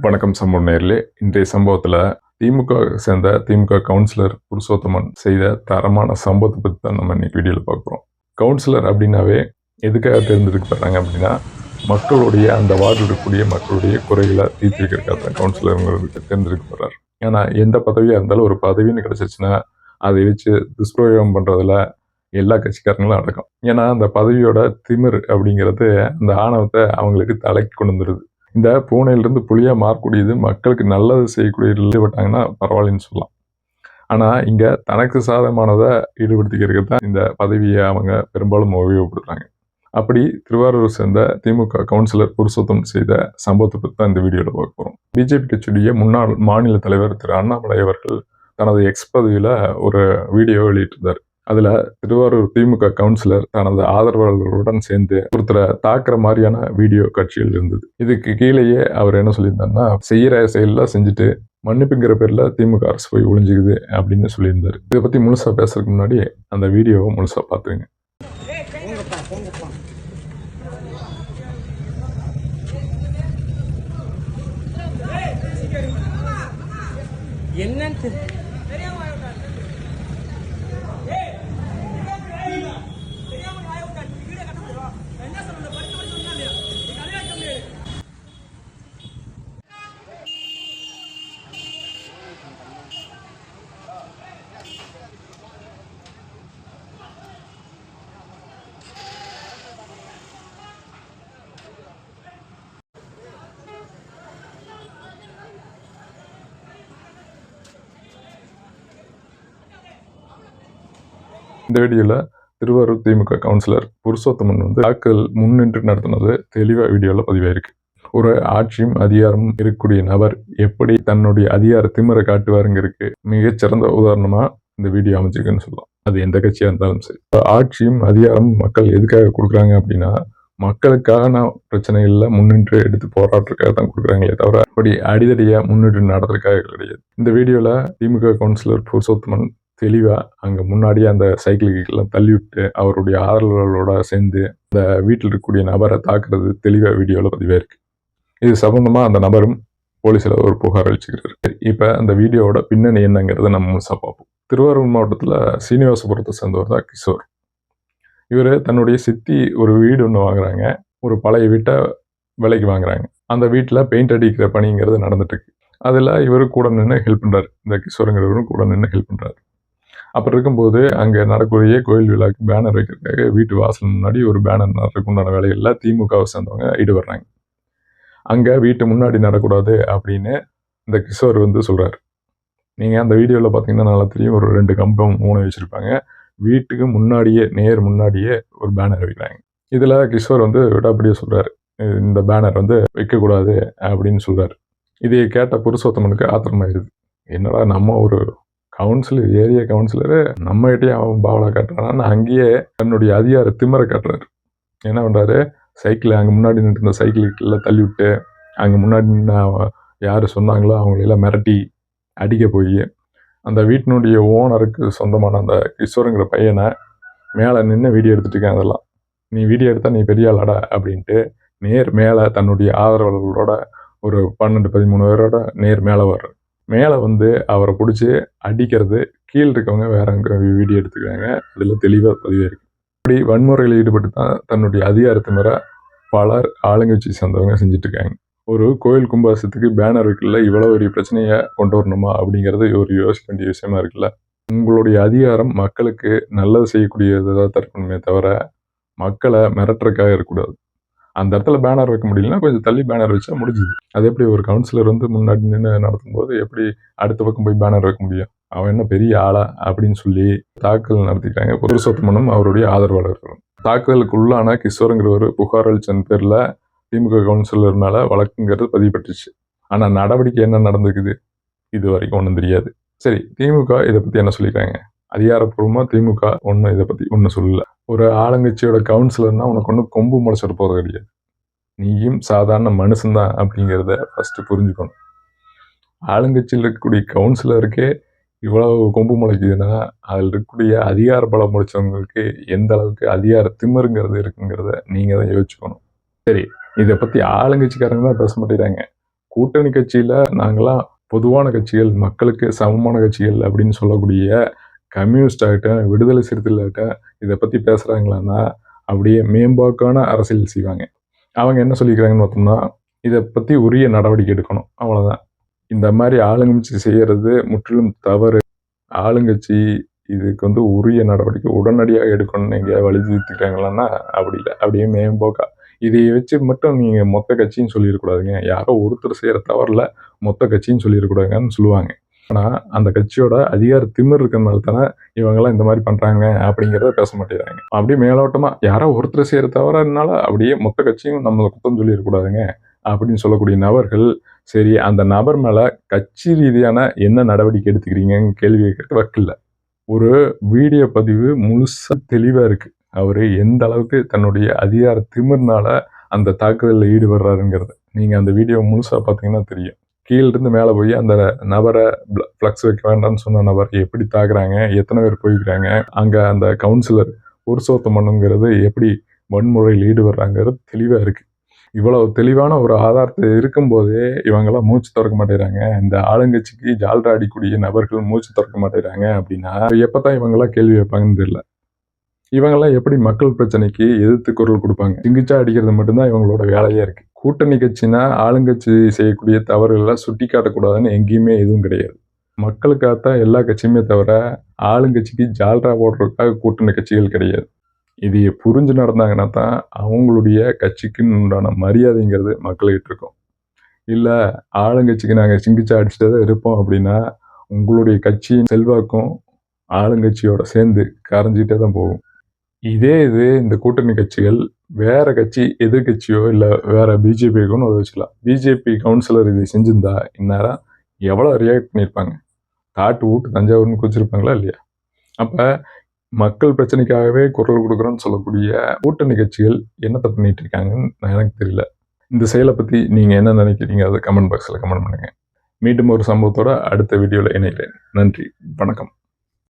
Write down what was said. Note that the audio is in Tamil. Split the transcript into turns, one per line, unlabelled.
வணக்கம் சம்பவம் நேரிலே இன்றைய சம்பவத்தில் திமுக சேர்ந்த திமுக கவுன்சிலர் புருஷோத்தமன் செய்த தரமான சம்பவத்தை பற்றி தான் நம்ம இன்னைக்கு வீடியோவில் பார்க்குறோம். கவுன்சிலர் அப்படின்னாவே எதுக்காக தேர்ந்தெடுக்கப்படுறாங்க அப்படின்னா மக்களுடைய அந்த வார்டில் இருக்கக்கூடிய மக்களுடைய குறைகளை தீர்த்து வைக்கிறதுக்காக தான் கவுன்சிலருங்கிறது தேர்ந்தெடுக்கப்படுறாரு. ஏன்னா எந்த பதவியாக இருந்தாலும் ஒரு பதவின்னு கிடைச்சிச்சுன்னா அதை வச்சு துஷ்பிரயோகம் பண்ணுறதுல எல்லா கட்சிக்காரங்களும் அடக்கம். ஏன்னா அந்த பதவியோட திமிர் அப்படிங்கிறது அந்த ஆணவத்தை அவங்களுக்கு தலைக்கு கொண்டு வந்துடுது. இந்த பூனையிலிருந்து புலியா மாறக்கூடியது மக்களுக்கு நல்லது செய்யக்கூடியது ஈடுபட்டாங்கன்னா பரவாயில்லன்னு சொல்லலாம். ஆனால் இங்கே தனக்கு சாதகமானதை ஈடுபடுத்திக்கிறதுக்கு தான் இந்த பதவியை அவங்க பெரும்பாலும் உபயோகப்படுத்துறாங்க. அப்படி திருவாரூர் சேர்ந்த திமுக கவுன்சிலர் புருஷோத்தமன் செய்த சம்பவத்தை பற்றி தான் இந்த வீடியோவில் பார்க்க போகிறோம். பிஜேபி கட்சியுடைய முன்னாள் மாநில தலைவர் திரு அண்ணாமலை அவர்கள் தனது எக்ஸ் பதிவில் ஒரு வீடியோ வெளியிட்டிருந்தார். அதில் திருவாரூர் திமுக கவுன்சிலர் தனது ஆதரவாளர்களுடன் சேர்ந்து ஒருத்தரை தாக்குற மாதிரியான வீடியோ காட்சிகள் இருந்தது. இதுக்கு கீழேயே அவர் என்ன சொல்லியிருந்தாருன்னா, செய்கிற செயலில் செஞ்சுட்டு மன்னிப்புங்கிற பேரில் திமுக அரசு போய் ஒளிஞ்சுக்குது அப்படின்னு சொல்லியிருந்தார். இதை பற்றி முழுசாக பேசுறதுக்கு முன்னாடி அந்த வீடியோவை முழுசாக பார்த்துங்க.
என்னன்னு
இந்த வீடியோவில் திருவாரூர் திமுக கவுன்சிலர் புருஷோத்தமன் தாக்கல் முன்னின்று நடத்தினது தெளிவாக வீடியோவில் பதிவாயிருக்கு. ஒரு ஆட்சியும் அதிகாரமும் இருக்கக்கூடிய நபர் எப்படி தன்னுடைய அதிகார திமிரை காட்டுவாருங்கிறதுக்கு மிகச்சிறந்த உதாரணமாக இந்த வீடியோ அமைச்சிருக்குன்னு சொல்லலாம். அது எந்த கட்சியாக இருந்தாலும் சரி. ஆட்சியும் அதிகாரமும் மக்கள் எதுக்காக கொடுக்குறாங்க அப்படின்னா மக்களுக்கான பிரச்சனைகளில் முன்னின்று எடுத்து போராட்டத்துக்காக தான் கொடுக்குறாங்களே தவிர அப்படி அடிதடியாக முன்னின்று நடத்துறதுக்காக கிடையாது. இந்த வீடியோவில் திமுக கவுன்சிலர் புருஷோத்தமன் தெளிவாக அங்கே முன்னாடியே அந்த சைக்கிளுக்கெல்லாம் தள்ளி விட்டு அவருடைய ஆதரவாளர்களோட சேர்ந்து அந்த வீட்டில் இருக்கக்கூடிய நபரை தாக்குறது தெளிவாக வீடியோவில் பதிவாக இருக்கு. இது சம்பந்தமாக அந்த நபரும் போலீஸில் ஒரு புகார் அளிச்சுக்கிறாரு. இப்போ அந்த வீடியோவோட பின்னணி என்னங்கிறத நம்ம முழுசாக பார்ப்போம். திருவாரூர் மாவட்டத்தில் சீனிவாசபுரத்தை சேர்ந்தவர் தான் கிஷோர். இவர் தன்னுடைய சித்தி ஒரு வீடு ஒன்று வாங்குறாங்க. ஒரு பழைய வீட்டை விலைக்கு வாங்குறாங்க. அந்த வீட்டில் பெயிண்ட் அடிக்கிற பணிங்கிறது நடந்துட்டு இருக்கு. அதில் இவரு கூட நின்று ஹெல்ப் பண்ணுறாரு. இந்த கிஷோருங்கிறவரும் கூட நின்று ஹெல்ப் பண்ணுறாரு. அப்படி இருக்கும்போது அங்கே நடக்கக்கூடிய கோயில் விழாக்கு பேனர் வைக்கிறதுக்காக வீட்டு வாசல் முன்னாடி ஒரு பேனர் நடக்கிறதுக்கு உண்டான வேலைகளில் திமுகவை சேர்ந்தவங்க ஈடுபடுறாங்க. அங்கே வீட்டு முன்னாடி நடக்கூடாது அப்படின்னு இந்த கிஷோர் சொல்கிறார். நீங்கள் அந்த வீடியோவில் பார்த்தீங்கன்னா நல்லா தெரியும், ஒரு 2 கம்பம் 3 வச்சுருப்பாங்க. வீட்டுக்கு முன்னாடியே நேர் முன்னாடியே ஒரு பேனர் வைக்கிறாங்க. இதில் கிஷோர் விடாப்படியே சொல்கிறார், இந்த பேனர் வைக்கக்கூடாது அப்படின்னு சொல்கிறார். இதை கேட்ட புருஷோத்தமனுக்கு ஆத்திரமாயிருது. என்னடா நம்ம ஒரு கவுன்சிலர், ஏரியா கவுன்சிலரு நம்மகிட்டே அவன் பாவலா காட்டுறான்னு அங்கேயே தன்னுடைய அதிகார திமிரை காட்டுறாரு. என்ன பண்ணுறாரு, சைக்கிள் அங்கே முன்னாடி நின்று இருந்த சைக்கிளுக்கெல்லாம் தள்ளி விட்டு அங்கே முன்னாடி நின்று யார் சொன்னாங்களோ அவங்களெல்லாம் மிரட்டி அடிக்க போய் அந்த வீட்டினுடைய ஓனருக்கு சொந்தமான அந்த கிஷோருங்கிற பையனை மேலே நின்று வீடியோ எடுத்துகிட்டு இருக்கேன். அதெல்லாம் நீ வீடியோ எடுத்தால் நீ பெரிய ஆளாடா அப்படின்ட்டு நேர் மேலே தன்னுடைய ஆதரவாளர்களோட ஒரு 12-13 பேரோட நேர் மேலே வர்றாரு. மேலே அவரை பிடிச்சி அடிக்கிறது, கீழே இருக்கவங்க வேற வீடியோ எடுத்துக்கிறாங்க. அதில் தெளிவாக பதிவாக இருக்குது. இப்படி வன்முறையில் ஈடுபட்டு தான் தன்னுடைய அதிகாரத்தை மேலே பலர் ஆளுங்கட்சி சேர்ந்தவங்க செஞ்சுட்டு இருக்காங்க. ஒரு கோயில் கும்பாசத்துக்கு பேனர் வைக்கல, இவ்வளோ ஒரு பிரச்சனையை கொண்டு வரணுமா அப்படிங்கிறது ஒரு யோசிக்க வேண்டிய விஷயமா இருக்குல்ல. உங்களுடைய அதிகாரம் மக்களுக்கு நல்லது செய்யக்கூடியதாக தான் இருக்கணுமே தவிர மக்களை மிரட்டுறதுக்காக இருக்கக்கூடாது. அந்த இடத்துல பேனர் வைக்க முடியலன்னா கொஞ்சம் தள்ளி பேனர் வச்சா முடிஞ்சுது. அது எப்படி ஒரு கவுன்சிலர் முன்னாடி நின்று நடத்தும்போது எப்படி அடுத்த பக்கம் போய் பேனர் வைக்க முடியும்? அவன் என்ன பெரிய ஆளா அப்படின்னு சொல்லி தாக்குதல் நடத்திட்டாங்க புருஷோத்தமனும் அவருடைய ஆதரவாளர்களும். தாக்குதலுக்கு உள்ளான கிஷோருங்கிறவர் புகார் அளிச்சன் பேரில் திமுக கவுன்சிலர் மேலே வழக்குங்கிறது பதிவுபட்டுச்சு. ஆனால் நடவடிக்கை என்ன நடந்துக்குது இது வரைக்கும் ஒன்றும் தெரியாது. சரி, திமுக இதை பற்றி என்ன சொல்லியிருக்காங்க? அதிகாரப்பூர்வமாக திமுக இதை பற்றி ஒன்றும் சொல்லல. ஒரு ஆளுங்கட்சியோட கவுன்சிலர்னா உனக்கு ஒன்றும் கொம்பு முளைச்சிட்டு போகிறது கிடையாது. நீயும் சாதாரண மனுஷன்தான் அப்படிங்கிறத ஃபஸ்ட்டு புரிஞ்சுக்கணும். ஆளுங்கட்சியில் இருக்கக்கூடிய கவுன்சிலருக்கே இவ்வளவு கொம்பு முளைக்குதுன்னா அதில் இருக்கக்கூடிய அதிகார பலம் முடிச்சவங்களுக்கு எந்த அளவுக்கு அதிகார திமிருங்கிறது இருக்குங்கிறத நீங்கள் தான் யோசிச்சுக்கணும். சரி, இதை பற்றி ஆளுங்கட்சிக்காரங்க தான் பேச மாட்டேங்கிறாங்க. கூட்டணி கட்சியில் நாங்களாம் பொதுவான கட்சிகள், மக்களுக்கு சமமான கட்சிகள் அப்படின்னு சொல்லக்கூடிய கம்யூனிஸ்ட் ஆகட்டும், விடுதலை சிறுத்தைகளாகட்டும் இதை பற்றி பேசுகிறாங்களான்னா அப்படியே மேம்போக்கான அரசியல் செய்வாங்க. அவங்க என்ன சொல்லிக்கிறாங்கன்னு பார்த்தோம்னா, இதை பற்றி உரிய நடவடிக்கை எடுக்கணும், அவ்வளோதான். இந்த மாதிரி ஆளுங்கட்சி செய்கிறது முற்றிலும் தவறு. ஆளுங்கட்சி இதுக்கு உரிய நடவடிக்கை உடனடியாக எடுக்கணும்னு எங்கேயாவது வலியுறுத்திக்கிறாங்களான்னா அப்படி இல்லை. அப்படியே மேம்போக்கா இதை வச்சு மட்டும் நீங்கள் மொத்த கட்சின்னு சொல்லிடக்கூடாதுங்க. யாரோ ஒருத்தர் செய்கிற தவறில் மொத்த கட்சின்னு சொல்லிடக்கூடாதுங்கன்னு சொல்லுவாங்க. ஆனால் அந்த கட்சியோட அதிகார திமிர் இருக்கிறனால தானே இவங்கெல்லாம் இந்த மாதிரி பண்ணுறாங்க அப்படிங்கிறத பேச மாட்டேங்கிறாங்க. அப்படியே மேலோட்டமாக யாரோ ஒருத்தர் செய்கிற தவறுனால அப்படியே மொத்த கட்சியும் நம்ம குத்தம் சொல்லிடக்கூடாதுங்க அப்படின்னு சொல்லக்கூடிய நபர்கள், சரி அந்த நபர் மேலே கட்சி ரீதியான என்ன நடவடிக்கை எடுத்துக்கிறீங்கன்னு கேள்வி கேட்க வக்கில்ல. ஒரு வீடியோ பதிவு முழுசாக தெளிவாக இருக்குது. அவர் எந்த அளவுக்கு தன்னுடைய அதிகார திமிர்னால அந்த தாக்குதலில் ஈடுபடுறாருங்கிறது நீங்கள் அந்த வீடியோ முழுசாக பார்த்தீங்கன்னா தெரியும். கீழிருந்து மேலே போய் அந்த நபரை ஃப்ளக்ஸ் வைக்க வேண்டாம்னு சொன்ன நபரை எப்படி தாக்குறாங்க, எத்தனை பேர் போய்க்கிறாங்க, அங்கே அந்த கவுன்சிலர் புருஷோத்தமனுங்கிறது எப்படி வன்முறையில் ஈடுபடுறாங்கிறது தெளிவாக இருக்குது. இவ்வளவு தெளிவான ஒரு ஆதாரத்தை இருக்கும்போதே இவங்கெல்லாம் மூச்சு திறக்க மாட்டேறாங்க. இந்த ஆளுங்கட்சிக்கு ஜால்ரா அடிக்கூடிய நபர்கள் மூச்சு திறக்க மாட்டேறாங்க அப்படின்னா எப்பதான் இவங்கெல்லாம் கேள்வி வைப்பாங்கன்னு தெரியல. இவங்கெல்லாம் எப்படி மக்கள் பிரச்சனைக்கு எதிர்த்து குரல் கொடுப்பாங்க? சிங்கிச்சா அடிக்கிறது மட்டும்தான் இவங்களோட வேலையா இருக்கு. கூட்டணி கட்சினா ஆளுங்கட்சி செய்யக்கூடிய தவறுகளை சுட்டி காட்டக்கூடாதுன்னு எங்கேயுமே எதுவும் கிடையாது. மக்களுக்காகத்தான் எல்லா கட்சியுமே தவிர ஆளுங்கட்சிக்கு ஜால்ரா போடுறதுக்காக கூட்டணி கட்சிகள் கிடையாது. இதையை புரிஞ்சு நடந்தாங்கன்னா தான் அவங்களுடைய கட்சிக்குன்னு உண்டான மரியாதைங்கிறது மக்கள்கிட்ட இருக்கும். இல்லை ஆளுங்கட்சிக்கு நாங்கள் சிங்கிச்சா அடிச்சுட்டு தான் இருப்போம் அப்படின்னா உங்களுடைய கட்சியின் செல்வாக்கும் ஆளுங்கட்சியோட சேர்ந்து கரைஞ்சிட்டே தான் போகும். இது இந்த கூட்டணி கட்சிகள் வேற கட்சி எதிர்கட்சியோ இல்லை வேற பிஜேபிக்குன்னு வச்சுக்கலாம். பிஜேபி கவுன்சிலர் இதை செஞ்சிருந்தா இந்நேரம் எவ்வளோ ரியாக்ட் பண்ணியிருப்பாங்க? தாட்டு ஊட்டு தஞ்சாவூர்னு குதிச்சிருப்பாங்களா இல்லையா? அப்போ மக்கள் பிரச்சனைக்காகவே குரல் கொடுக்குறோன்னு சொல்லக்கூடிய கூட்டணி கட்சிகள் என்னத்தை பண்ணிட்டு இருக்காங்கன்னு எனக்கு தெரியல. இந்த செயலை பற்றி நீங்கள் என்ன நினைக்கிறீங்க? அதை கமெண்ட் பாக்ஸில் கமெண்ட் பண்ணுங்கள். மீண்டும் ஒரு சம்பவத்தோட அடுத்த வீடியோவில் இணைகிறேன். நன்றி, வணக்கம்.